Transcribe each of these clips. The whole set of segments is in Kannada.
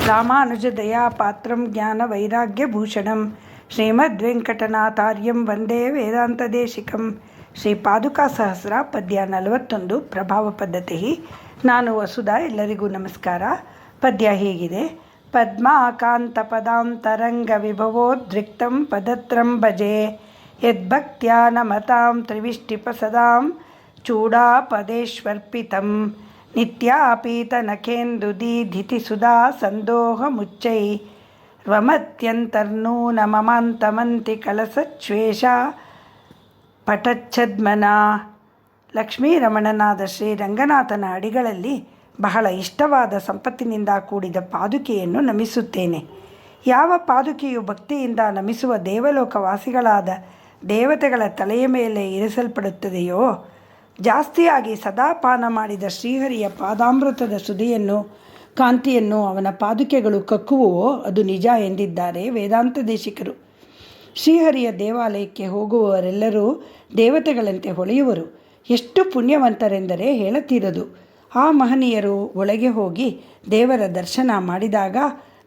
ರಾಮಾನುಜದಯಾ ಪಾತ್ರಂ ಜ್ಞಾನ ವೈರಾಗ್ಯಭೂಷಣಂ ಶ್ರೀಮದ್ವೆಂಕಟನಾಥಾರ್ಯಂ ವಂದೇ ವೇದಾಂತದೇಶಿಕಂ. ಶ್ರೀ ಪಾದುಕಾ ಸಹಸ್ರ ಪದ್ಯ 41 ಪ್ರಭಾವ ಪದ್ಧತಿ. ನಾನು ವಸುಧಾ. ಎಲ್ಲರಿಗೂ ನಮಸ್ಕಾರ. ಪದ್ಯ ಹೀಗಿದೆ. ಪದ್ಮಾಕಾಂತ ಪದಾಂತರಂಗ ವಿಭವೋದ್ರಿಕ್ತಂ ಪದತ್ರಂ ಭಜೆ ಯದ್ಭಕ್ತ್ಯಾ ನಮತಾಂ ತ್ರಿವಿಷ್ಟಿಪ ಸದಾಂ ಚೂಡಾಪದೇಶ್ವರ್ಪಿತಂ ನಿತ್ಯಾಪೀತನಖೇಂದುದೀಧಿತಿ ಸುಧಾ ಸಂದೋಹ ಮುಚ್ಚೈ ರ್ವಮತ್ಯಂತರ್ನೂನಮಮಾಂತಮಂತಿ ಕಲಸಚ್ವೇಷ ಪಠಚ್ಛದ್ಮನ. ಲಕ್ಷ್ಮೀರಮಣನಾದ ಶ್ರೀ ರಂಗನಾಥನ ಅಡಿಗಳಲ್ಲಿ ಬಹಳ ಇಷ್ಟವಾದ ಸಂಪತ್ತಿನಿಂದ ಕೂಡಿದ ಪಾದುಕೆಯನ್ನು ನಮಿಸುತ್ತೇನೆ. ಯಾವ ಪಾದುಕೆಯು ಭಕ್ತಿಯಿಂದ ನಮಿಸುವ ದೇವಲೋಕವಾಸಿಗಳಾದ ದೇವತೆಗಳ ತಲೆಯ ಮೇಲೆ ಇರಿಸಲ್ಪಡುತ್ತದೆಯೋ, ಜಾಸ್ತಿಯಾಗಿ ಸದಾ ಪಾನ ಮಾಡಿದ ಶ್ರೀಹರಿಯ ಪಾದಾಮೃತದ ಸುಧೆಯನ್ನು ಕಾಂತಿಯನ್ನು ಅವನ ಪಾದುಕೆಗಳು ಕಕ್ಕುವೋ ಅದು ನಿಜ ಎಂದಿದ್ದಾರೆ ವೇದಾಂತ ದೇಶಿಕರು. ಶ್ರೀಹರಿಯ ದೇವಾಲಯಕ್ಕೆ ಹೋಗುವವರೆಲ್ಲರೂ ದೇವತೆಗಳಂತೆ ಹೊಳೆಯುವರು. ಎಷ್ಟು ಪುಣ್ಯವಂತರೆಂದರೆ ಹೇಳತೀರದು. ಆ ಮಹನೀಯರು ಒಳಗೆ ಹೋಗಿ ದೇವರ ದರ್ಶನ ಮಾಡಿದಾಗ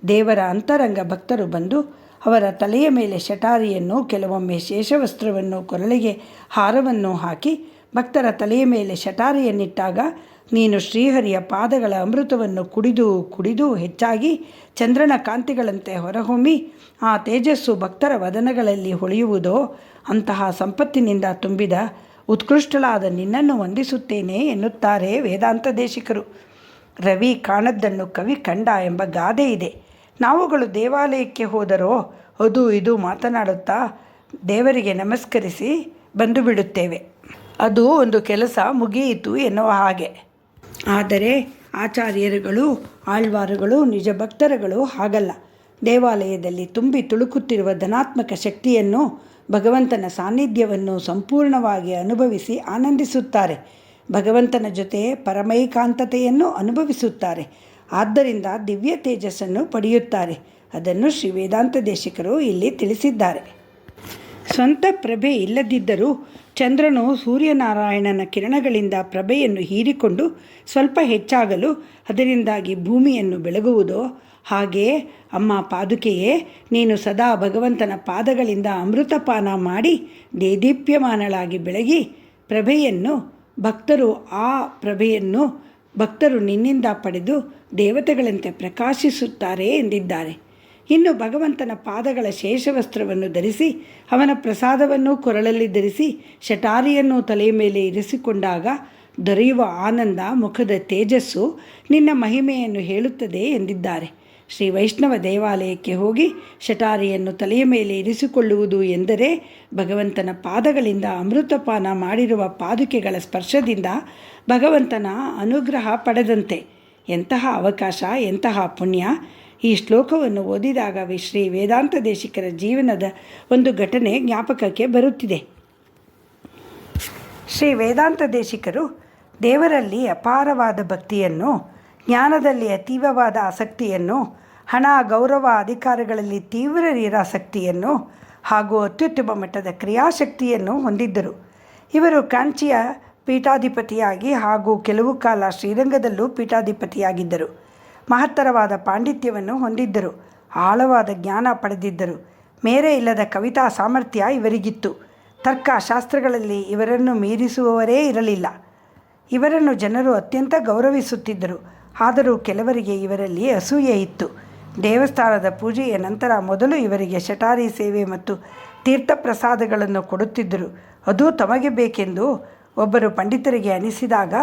ದೇವರ ಅಂತರಂಗ ಭಕ್ತರು ಬಂದು ಅವರ ತಲೆಯ ಮೇಲೆ ಶಟಾರಿಯನ್ನು, ಕೆಲವೊಮ್ಮೆ ಶೇಷವಸ್ತ್ರವನ್ನು, ಕೊರಳಿಗೆ ಹಾರವನ್ನು ಹಾಕಿ ಭಕ್ತರ ತಲೆಯ ಮೇಲೆ ಶಟಾರಿಯನ್ನಿಟ್ಟಾಗ ನೀನು ಶ್ರೀಹರಿಯ ಪಾದಗಳ ಅಮೃತವನ್ನು ಕುಡಿದು ಕುಡಿದು ಹೆಚ್ಚಾಗಿ ಚಂದ್ರನ ಕಾಂತಿಗಳಂತೆ ಹೊರಹೊಮ್ಮಿ ಆ ತೇಜಸ್ಸು ಭಕ್ತರ ವದನಗಳಲ್ಲಿ ಹೊಳೆಯುವುದೋ, ಅಂತಹ ಸಂಪತ್ತಿನಿಂದ ತುಂಬಿದ ಉತ್ಕೃಷ್ಟಳಾದ ನಿನ್ನನ್ನು ವಂದಿಸುತ್ತೇನೆ ಎನ್ನುತ್ತಾರೆ ವೇದಾಂತ ದೇಶಿಕರು. ರವಿ ಕಾಣದ್ದನ್ನು ಕವಿ ಕಂಡ ಎಂಬ ಗಾದೆ ಇದೆ. ನಾವುಗಳು ದೇವಾಲಯಕ್ಕೆ ಹೋದರೋ ಅದು ಇದು ಮಾತನಾಡುತ್ತಾ ದೇವರಿಗೆ ನಮಸ್ಕರಿಸಿ ಬಂದು ಬಿಡುತ್ತೇವೆ. ಅದು ಒಂದು ಕೆಲಸ ಮುಗಿಯಿತು ಎನ್ನುವ ಹಾಗೆ. ಆದರೆ ಆಚಾರ್ಯರುಗಳು, ಆಳ್ವಾರುಗಳು, ನಿಜ ಭಕ್ತರುಗಳು ಹಾಗಲ್ಲ. ದೇವಾಲಯದಲ್ಲಿ ತುಂಬಿ ತುಳುಕುತ್ತಿರುವ ಧನಾತ್ಮಕ ಶಕ್ತಿಯನ್ನು, ಭಗವಂತನ ಸಾನ್ನಿಧ್ಯವನ್ನು ಸಂಪೂರ್ಣವಾಗಿ ಅನುಭವಿಸಿ ಆನಂದಿಸುತ್ತಾರೆ. ಭಗವಂತನ ಜೊತೆ ಪರಮೈಕಾಂತತೆಯನ್ನು ಅನುಭವಿಸುತ್ತಾರೆ. ಆದ್ದರಿಂದ ದಿವ್ಯ ತೇಜಸ್ಸನ್ನು ಪಡೆಯುತ್ತಾರೆ. ಅದನ್ನು ಶ್ರೀ ವೇದಾಂತ ದೇಶಿಕರು ಇಲ್ಲಿ ತಿಳಿಸಿದ್ದಾರೆ. ಸ್ವಂತ ಪ್ರಭೆ ಇಲ್ಲದಿದ್ದರೂ ಚಂದ್ರನು ಸೂರ್ಯನಾರಾಯಣನ ಕಿರಣಗಳಿಂದ ಪ್ರಭೆಯನ್ನು ಹೀರಿಕೊಂಡು ಸ್ವಲ್ಪ ಹೆಚ್ಚಾಗಲು ಅದರಿಂದಾಗಿ ಭೂಮಿಯನ್ನು ಬೆಳಗುವುದೋ, ಹಾಗೆಯೇ ಅಮ್ಮ ಪಾದುಕೆಯೇ, ನೀನು ಸದಾ ಭಗವಂತನ ಪಾದಗಳಿಂದ ಅಮೃತಪಾನ ಮಾಡಿ ದೇದೀಪ್ಯಮಾನಳಾಗಿ ಬೆಳಗಿ ಪ್ರಭೆಯನ್ನು ಭಕ್ತರು ನಿನ್ನಿಂದ ಪಡೆದು ದೇವತೆಗಳಂತೆ ಪ್ರಕಾಶಿಸುತ್ತಾರೆ ಎಂದಿದ್ದಾರೆ. ಇನ್ನು ಭಗವಂತನ ಪಾದಗಳ ಶೇಷವಸ್ತ್ರವನ್ನು ಧರಿಸಿ ಅವನ ಪ್ರಸಾದವನ್ನು ಕೊರಳಲ್ಲಿ ಧರಿಸಿ ಶಟಾರಿಯನ್ನು ತಲೆಯ ಮೇಲೆ ಇರಿಸಿಕೊಂಡಾಗ ದೊರೆಯುವ ಆನಂದ, ಮುಖದ ತೇಜಸ್ಸು ನಿನ್ನ ಮಹಿಮೆಯನ್ನು ಹೇಳುತ್ತದೆ ಎಂದಿದ್ದಾರೆ. ಶ್ರೀ ವೈಷ್ಣವ ದೇವಾಲಯಕ್ಕೆ ಹೋಗಿ ಶಟಾರಿಯನ್ನು ತಲೆಯ ಮೇಲೆ ಇರಿಸಿಕೊಳ್ಳುವುದು ಎಂದರೆ ಭಗವಂತನ ಪಾದಗಳಿಂದ ಅಮೃತಪಾನ ಮಾಡಿರುವ ಪಾದುಕೆಗಳ ಸ್ಪರ್ಶದಿಂದ ಭಗವಂತನ ಅನುಗ್ರಹ ಪಡೆದಂತೆ. ಎಂತಹ ಅವಕಾಶ, ಎಂತಹ ಪುಣ್ಯ! ಈ ಶ್ಲೋಕವನ್ನು ಓದಿದಾಗ ಶ್ರೀ ವೇದಾಂತ ದೇಶಿಕರ ಜೀವನದ ಒಂದು ಘಟನೆ ಜ್ಞಾಪಕಕ್ಕೆ ಬರುತ್ತಿದೆ. ಶ್ರೀ ವೇದಾಂತ ದೇಶಿಕರು ದೇವರಲ್ಲಿ ಅಪಾರವಾದ ಭಕ್ತಿಯನ್ನು, ಜ್ಞಾನದಲ್ಲಿ ಅತೀವವಾದ ಆಸಕ್ತಿಯನ್ನು, ಹಣ, ಗೌರವ, ಅಧಿಕಾರಗಳಲ್ಲಿ ತೀವ್ರ ನಿರಾಸಕ್ತಿಯನ್ನು ಹಾಗೂ ಅತ್ಯುತ್ತಮ ಮಟ್ಟದ ಕ್ರಿಯಾಶಕ್ತಿಯನ್ನು ಹೊಂದಿದ್ದರು. ಇವರು ಕಾಂಚಿಯ ಪೀಠಾಧಿಪತಿಯಾಗಿ ಹಾಗೂ ಕೆಲವು ಕಾಲ ಶ್ರೀರಂಗದಲ್ಲೂ ಪೀಠಾಧಿಪತಿಯಾಗಿದ್ದರು. ಮಹತ್ತರವಾದ ಪಾಂಡಿತ್ಯವನ್ನು ಹೊಂದಿದ್ದರು. ಆಳವಾದ ಜ್ಞಾನ ಪಡೆದಿದ್ದರು. ಮೇರೆ ಇಲ್ಲದ ಕವಿತಾ ಸಾಮರ್ಥ್ಯ ಇವರಿಗಿತ್ತು. ತರ್ಕ ಶಾಸ್ತ್ರಗಳಲ್ಲಿ ಇವರನ್ನು ಮೀರಿಸುವವರೇ ಇರಲಿಲ್ಲ. ಇವರನ್ನು ಜನರು ಅತ್ಯಂತ ಗೌರವಿಸುತ್ತಿದ್ದರು. ಆದರೂ ಕೆಲವರಿಗೆ ಇವರಲ್ಲಿ ಅಸೂಯೆ ಇತ್ತು. ದೇವಸ್ಥಾನದ ಪೂಜೆಯ ನಂತರ ಮೊದಲು ಇವರಿಗೆ ಶಟಾರಿ ಸೇವೆ ಮತ್ತು ತೀರ್ಥಪ್ರಸಾದಗಳನ್ನು ಕೊಡುತ್ತಿದ್ದರು. ಅದು ತಮಗೆ ಬೇಕೆಂದು ಒಬ್ಬರು ಪಂಡಿತರಿಗೆ ಅನಿಸಿದಾಗ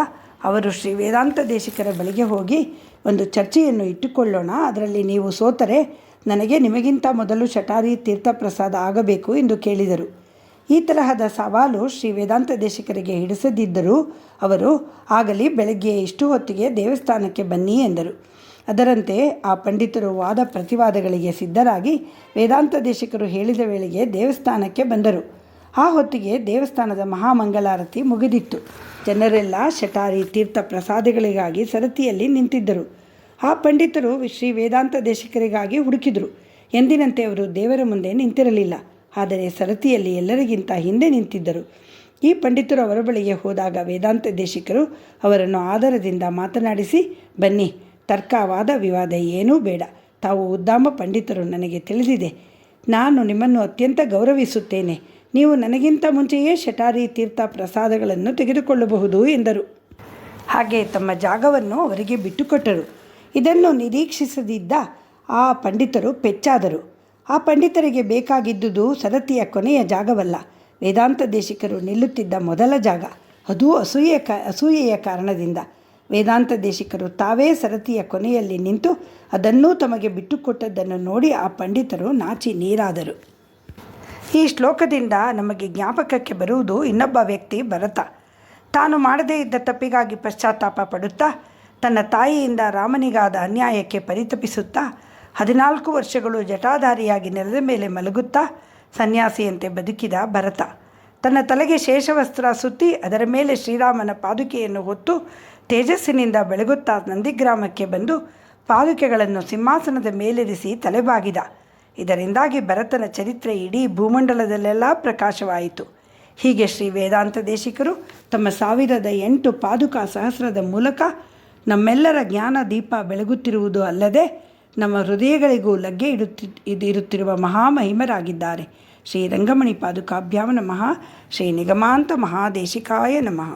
ಅವರು ಶ್ರೀ ವೇದಾಂತ ದೇಶಿಕರ ಬಳಿಗೆ ಹೋಗಿ ಒಂದು ಚರ್ಚೆಯನ್ನು ಇಟ್ಟುಕೊಳ್ಳೋಣ, ಅದರಲ್ಲಿ ನೀವು ಸೋತರೆ ನನಗೆ ನಿಮಗಿಂತ ಮೊದಲು ಶಟಾರಿ ತೀರ್ಥಪ್ರಸಾದ ಆಗಬೇಕು ಎಂದು ಕೇಳಿದರು. ಈ ತರಹದ ಸವಾಲು ಶ್ರೀ ವೇದಾಂತ ದೇಶಿಕರಿಗೆ ಹಿಡಿಸದಿದ್ದರೂ ಅವರು ಆಗಲಿ, ಬೆಳಗ್ಗೆ ಇಷ್ಟು ಹೊತ್ತಿಗೆ ದೇವಸ್ಥಾನಕ್ಕೆ ಬನ್ನಿ ಎಂದರು. ಅದರಂತೆ ಆ ಪಂಡಿತರು ವಾದ ಪ್ರತಿವಾದಗಳಿಗೆ ಸಿದ್ಧರಾಗಿ ವೇದಾಂತ ದೇಶಿಕರು ಹೇಳಿದ ವೇಳೆಗೆ ದೇವಸ್ಥಾನಕ್ಕೆ ಬಂದರು. ಆ ಹೊತ್ತಿಗೆ ದೇವಸ್ಥಾನದ ಮಹಾಮಂಗಳಾರತಿ ಮುಗಿದಿತ್ತು. ಜನರೆಲ್ಲ ಶಟಾರಿ ತೀರ್ಥ ಪ್ರಸಾದಗಳಿಗಾಗಿ ಸರತಿಯಲ್ಲಿ ನಿಂತಿದ್ದರು. ಆ ಪಂಡಿತರು ಶ್ರೀ ವೇದಾಂತ ದೇಶಿಕರಿಗಾಗಿ ಹುಡುಕಿದರು. ಎಂದಿನಂತೆ ಅವರು ದೇವರ ಮುಂದೆ ನಿಂತಿರಲಿಲ್ಲ, ಆದರೆ ಸರತಿಯಲ್ಲಿ ಎಲ್ಲರಿಗಿಂತ ಹಿಂದೆ ನಿಂತಿದ್ದರು. ಈ ಪಂಡಿತರು ಅವರ ಬಳಿಗೆ ಹೋದಾಗ ವೇದಾಂತ ದೇಶಿಕರು ಅವರನ್ನು ಆದರದಿಂದ ಮಾತನಾಡಿಸಿ, ಬನ್ನಿ, ತರ್ಕ, ವಾದ ವಿವಾದ ಏನೂ ಬೇಡ, ತಾವು ಉದ್ದಾಮ ಪಂಡಿತರು, ನನಗೆ ತಿಳಿದಿದೆ. ನಾನು ನಿಮ್ಮನ್ನು ಅತ್ಯಂತ ಗೌರವಿಸುತ್ತೇನೆ. ನೀವು ನನಗಿಂತ ಮುಂಚೆಯೇ ಶಟಾರಿ ತೀರ್ಥ ಪ್ರಸಾದಗಳನ್ನು ತೆಗೆದುಕೊಳ್ಳಬಹುದು ಎಂದರು. ಹಾಗೆ ತಮ್ಮ ಜಾಗವನ್ನು ಅವರಿಗೆ ಬಿಟ್ಟುಕೊಟ್ಟರು. ಇದನ್ನು ನಿರೀಕ್ಷಿಸದಿದ್ದ ಆ ಪಂಡಿತರು ಪೆಚ್ಚಾದರು. ಆ ಪಂಡಿತರಿಗೆ ಬೇಕಾಗಿದ್ದುದು ಸರತಿಯ ಕೊನೆಯ ಜಾಗವಲ್ಲ, ವೇದಾಂತ ದೇಶಿಕರು ನಿಲ್ಲುತ್ತಿದ್ದ ಮೊದಲ ಜಾಗ. ಅದೂ ಅಸೂಯೆಯ ಕಾರಣದಿಂದ. ವೇದಾಂತ ದೇಶಿಕರು ತಾವೇ ಸರತಿಯ ಕೊನೆಯಲ್ಲಿ ನಿಂತು ಅದನ್ನೂ ತಮಗೆ ಬಿಟ್ಟುಕೊಟ್ಟದ್ದನ್ನು ನೋಡಿ ಆ ಪಂಡಿತರು ನಾಚಿ ನೀರಾದರು. ಈ ಶ್ಲೋಕದಿಂದ ನಮಗೆ ಜ್ಞಾಪಕಕ್ಕೆ ಬರುವುದು ಇನ್ನೊಬ್ಬ ವ್ಯಕ್ತಿ ಭರತ. ತಾನು ಮಾಡದೇ ಇದ್ದ ತಪ್ಪಿಗಾಗಿ ಪಶ್ಚಾತ್ತಾಪ ಪಡುತ್ತಾ, ತನ್ನ ತಾಯಿಯಿಂದ ರಾಮನಿಗಾದ ಅನ್ಯಾಯಕ್ಕೆ ಪರಿತಪಿಸುತ್ತಾ 14 ವರ್ಷಗಳು ಜಟಾಧಾರಿಯಾಗಿ ನೆಲದ ಮೇಲೆ ಮಲಗುತ್ತಾ ಸನ್ಯಾಸಿಯಂತೆ ಬದುಕಿದ ಭರತ. ತನ್ನ ತಲೆಗೆ ಶೇಷವಸ್ತ್ರ ಸುತ್ತಿ ಅದರ ಮೇಲೆ ಶ್ರೀರಾಮನ ಪಾದುಕೆಯನ್ನು ಹೊತ್ತು ತೇಜಸ್ಸಿನಿಂದ ಬೆಳಗುತ್ತಾ ನಂದಿಗ್ರಾಮಕ್ಕೆ ಬಂದು ಪಾದುಕೆಗಳನ್ನು ಸಿಂಹಾಸನದ ಮೇಲಿರಿಸಿ ತಲೆಬಾಗಿದ. ಇದರಿಂದಾಗಿ ಭರತನ ಚರಿತ್ರೆ ಇಡೀ ಭೂಮಂಡಲದಲ್ಲೆಲ್ಲ ಪ್ರಕಾಶವಾಯಿತು. ಹೀಗೆ ಶ್ರೀ ವೇದಾಂತ ದೇಶಿಕರು ತಮ್ಮ 1008 ಪಾದುಕಾ ಸಹಸ್ರದ ಮೂಲಕ ನಮ್ಮೆಲ್ಲರ ಜ್ಞಾನ ದೀಪ ಬೆಳಗುತ್ತಿರುವುದು ಅಲ್ಲದೆ ನಮ್ಮ ಹೃದಯಗಳಿಗೂ ಲಗ್ಗೆ ಇರುತ್ತಿರುವ ಮಹಾಮಹಿಮರಾಗಿದ್ದಾರೆ. ಶ್ರೀ ರಂಗಮಣಿ ಪಾದುಕಾಭ್ಯಾಂ ನಮಃ. ಶ್ರೀ ನಿಗಮಾಂತ ಮಹಾದೇಶಿಕಾಯ ನಮಃ.